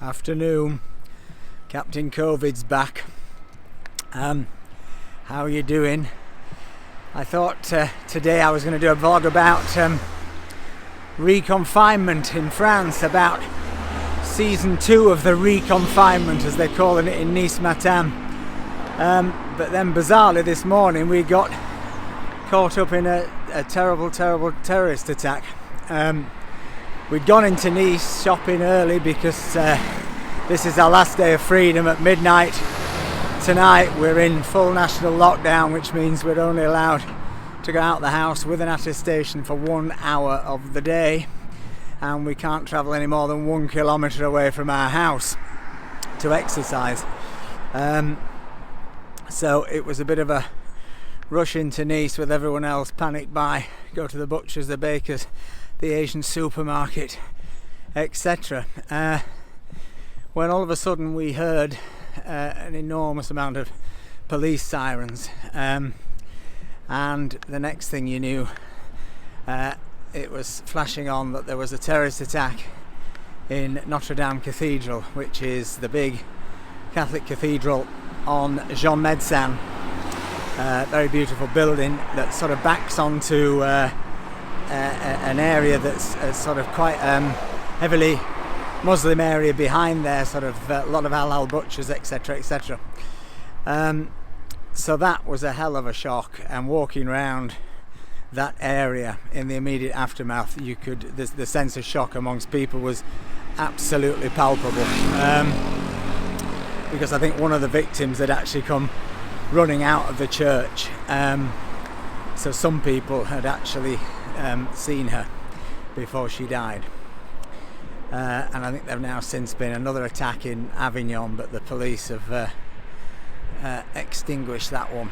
Afternoon. Captain COVID's back. How are you doing? I thought today I was going to do a vlog about reconfinement in France, about season 2 of the reconfinement as they're calling it in Nice Matin. But then bizarrely this morning we got caught up in a terrible terrorist attack. We'd gone into Nice shopping early because this is our last day of freedom at midnight. Tonight we're in full national lockdown, which means we're only allowed to go out the house with an attestation for 1 hour of the day, and we can't travel any more than 1 kilometre away from our house to exercise. So it was a bit of a rush into Nice with everyone else panicked by, go to the butchers, the bakers, the Asian supermarket, etc. When all of a sudden we heard an enormous amount of police sirens, and the next thing you knew, it was flashing on that there was a terrorist attack in Notre Dame Cathedral, which is the big Catholic cathedral on Jean Médecin. Very beautiful building that sort of backs onto an area that's sort of quite heavily Muslim area behind there, sort of a lot of halal butchers, etc, etc. So that was a hell of a shock, and walking around that area in the immediate aftermath, the sense of shock amongst people was absolutely palpable, because I think one of the victims had actually come running out of the church, so some people had actually seen her before she died. And I think there have now since been another attack in Avignon, but the police have extinguished that one.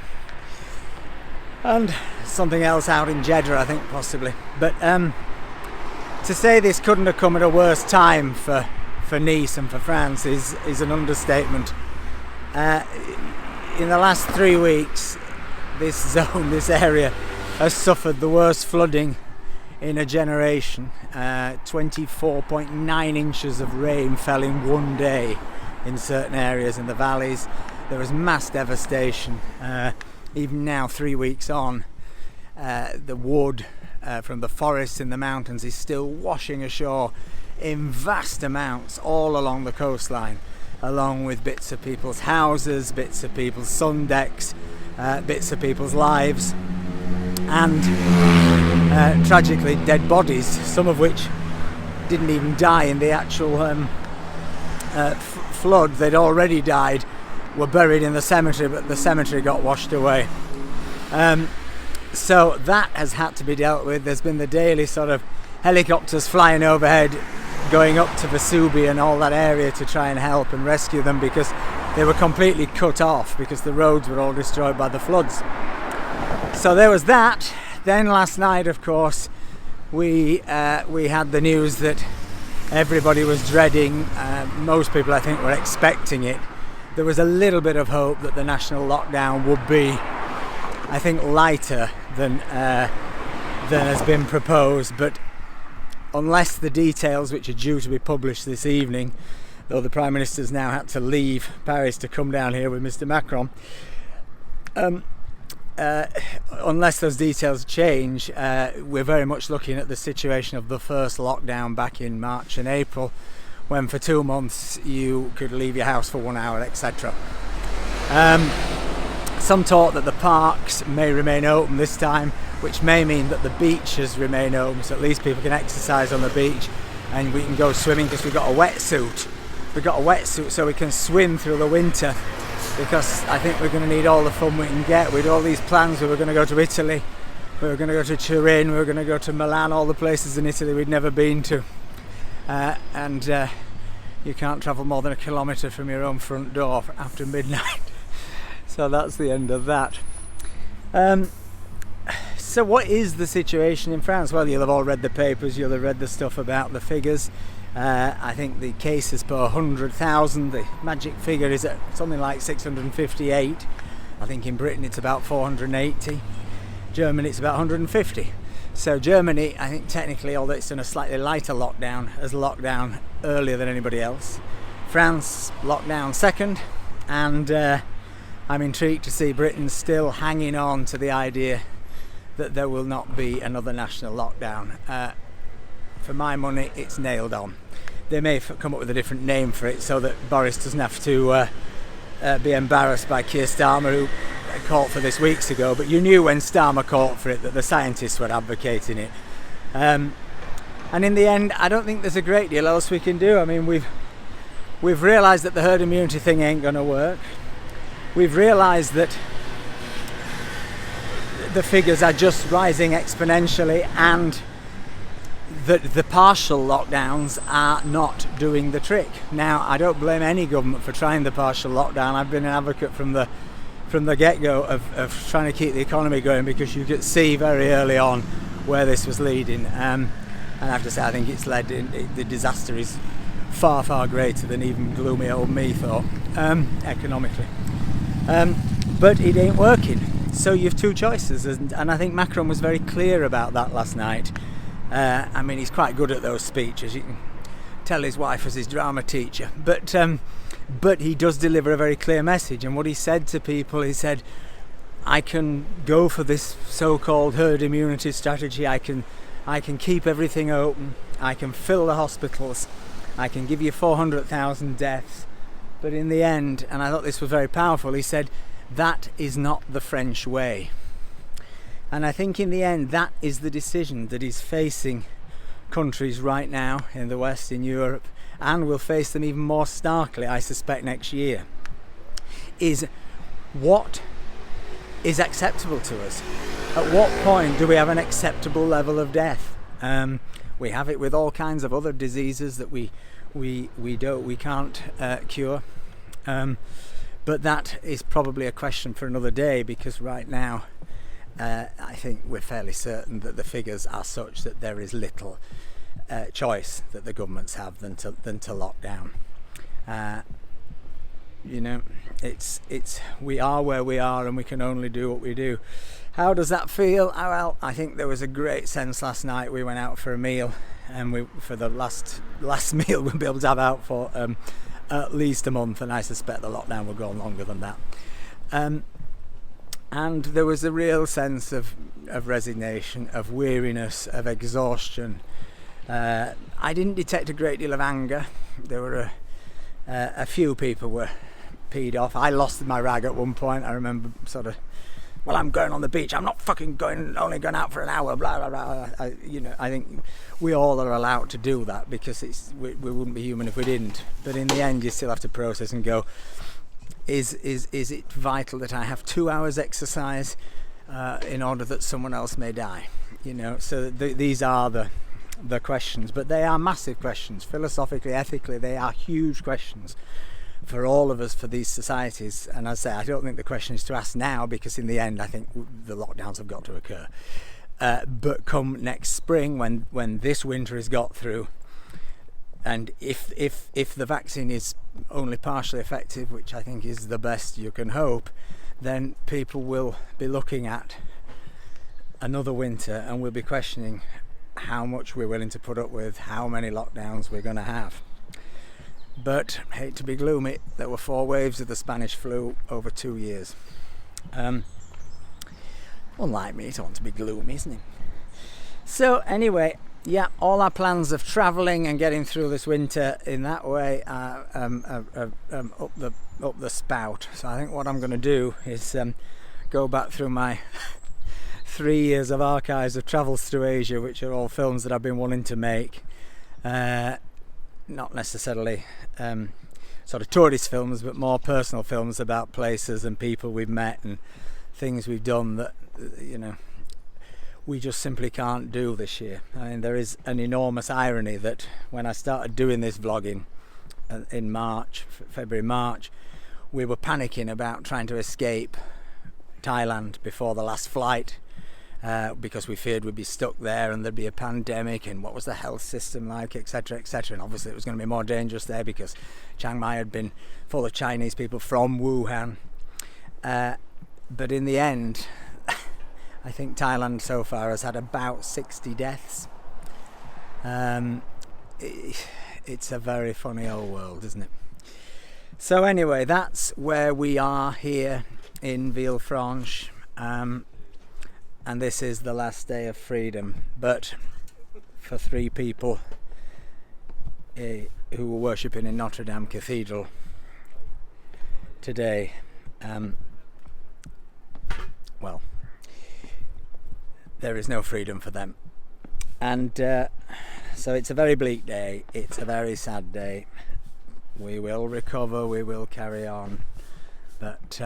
And something else out in Jeddah, I think, possibly. But to say this couldn't have come at a worse time for Nice and for France is an understatement. In the last 3 weeks, this zone, this area, has suffered the worst flooding in a generation. 24.9 inches of rain fell in one day in certain areas in the valleys. There was mass devastation. Even now, 3 weeks on, the wood from the forests in the mountains is still washing ashore in vast amounts all along the coastline, along with bits of people's houses, bits of people's sun decks, bits of people's lives, and tragically dead bodies, some of which didn't even die in the actual flood. They'd already died, were buried in the cemetery, but the cemetery got washed away. So that has had to be dealt with. There's been the daily sort of helicopters flying overhead, going up to Vesubi and all that area to try and help and rescue them, because they were completely cut off because the roads were all destroyed by the floods. So there was that. Then last night, of course, we had the news that everybody was dreading. Most people, I think, were expecting it. There was a little bit of hope that the national lockdown would be, I think, lighter than has been proposed. But unless the details, which are due to be published this evening, though the Prime Minister's now had to leave Paris to come down here with Mr. Macron, unless those details change, we're very much looking at the situation of the first lockdown back in March and April, when for 2 months you could leave your house for 1 hour, etc. Some talk that the parks may remain open this time, which may mean that the beaches remain open, so at least people can exercise on the beach and we can go swimming, because we've got a wetsuit. We've got a wetsuit so we can swim through the winter, because I think we're going to need all the fun we can get. With all these plans, we were going to go to Italy, we were going to go to Turin, we were going to go to Milan, all the places in Italy we'd never been to. And you can't travel more than 1 kilometre from your own front door after midnight. So that's the end of that. So what is the situation in France? Well, you'll have all read the papers, you'll have read the stuff about the figures. I think the cases per 100,000, the magic figure is at something like 658. I think in Britain it's about 480. Germany it's about 150. So Germany, I think technically, although it's done a slightly lighter lockdown, has locked down earlier than anybody else. France locked down second, and I'm intrigued to see Britain still hanging on to the idea that there will not be another national lockdown. For my money, it's nailed on. They may come up with a different name for it so that Boris doesn't have to be embarrassed by Keir Starmer, who called for this weeks ago, but you knew when Starmer called for it that the scientists were advocating it. And in the end, I don't think there's a great deal else we can do. I mean, we've realised that the herd immunity thing ain't going to work. We've realised that the figures are just rising exponentially, and that the partial lockdowns are not doing the trick. Now, I don't blame any government for trying the partial lockdown. I've been an advocate from the get-go of trying to keep the economy going, because you could see very early on where this was leading. And I have to say, I think it's led the disaster is far, far greater than even gloomy old me thought, economically. But it ain't working. So you've two choices, and I think Macron was very clear about that last night. I mean, he's quite good at those speeches. You can tell his wife was his drama teacher, but he does deliver a very clear message. And what he said to people, he said, I can go for this so-called herd immunity strategy. I can keep everything open. I can fill the hospitals. I can give you 400,000 deaths. But in the end, and I thought this was very powerful, he said, that is not the French way. And I think in the end, that is the decision that is facing countries right now in the West, in Europe, and will face them even more starkly, I suspect, next year, is what is acceptable to us. At what point do we have an acceptable level of death? We have it with all kinds of other diseases that we can't cure. But that is probably a question for another day, because right now I think we're fairly certain that the figures are such that there is little choice that the governments have than to lock down. We are where we are, and we can only do what we do. How does that feel? Well, I think there was a great sense last night. We went out for a meal, and for the last meal we'll be able to have out for at least a month, and I suspect the lockdown will go on longer than that. And there was a real sense of resignation, of weariness, of exhaustion. I didn't detect a great deal of anger. There were a few people were peed off. I lost my rag at one point. I remember sort of, well, I'm going on the beach. I'm not fucking only going out for an hour, blah, blah, blah. I think we all are allowed to do that, because we wouldn't be human if we didn't. But in the end, you still have to process and go, is it vital that I have 2 hours exercise in order that someone else may die? So these are the questions, but they are massive questions. Philosophically, ethically, they are huge questions for all of us, for these societies. And as I say, I don't think the question is to ask now, because in the end I think the lockdowns have got to occur. But come next spring, when this winter is got through, and if the vaccine is only partially effective, which I think is the best you can hope, then people will be looking at another winter, and we'll be questioning how much we're willing to put up with, how many lockdowns we're going to have. But hate to be gloomy, there were 4 waves of the Spanish flu over 2 years. Unlike me, it's want to be gloomy, isn't it? So anyway, yeah, all our plans of travelling and getting through this winter in that way are up the spout. So I think what I'm going to do is go back through my 3 years of archives of travels through Asia, which are all films that I've been wanting to make. Not necessarily sort of tourist films, but more personal films about places and people we've met and things we've done that, we just simply can't do this year. I mean, there is an enormous irony that when I started doing this vlogging in February, March, we were panicking about trying to escape Thailand before the last flight, because we feared we'd be stuck there and there'd be a pandemic, and what was the health system like, etc., etc. And obviously it was going to be more dangerous there because Chiang Mai had been full of Chinese people from Wuhan. But in the end, I think Thailand so far has had about 60 deaths. It's a very funny old world, isn't it? So anyway, that's where we are here in Villefranche, and this is the last day of freedom. But for 3 people who were worshipping in Notre Dame Cathedral today, well, there is no freedom for them. And so it's a very bleak day, it's a very sad day. We will recover, we will carry on, but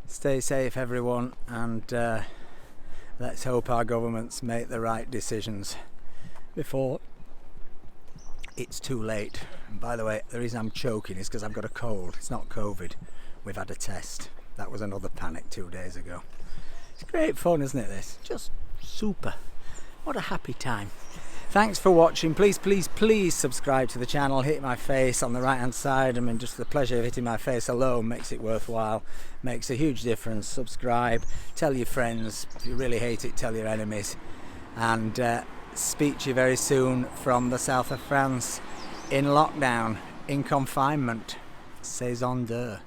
stay safe everyone, and let's hope our governments make the right decisions before it's too late. And by the way, the reason I'm choking is because I've got a cold. It's not COVID. We've had a test. That was another panic 2 days ago. It's great fun, isn't it, this? Just super. What a happy time. Thanks for watching. Please subscribe to the channel. Hit my face on the right hand side. I mean, just the pleasure of hitting my face alone makes it worthwhile. Makes a huge difference. Subscribe. Tell your friends. If you really hate it, tell your enemies. And speak to you very soon from the south of France, in lockdown, in confinement. Saison deux.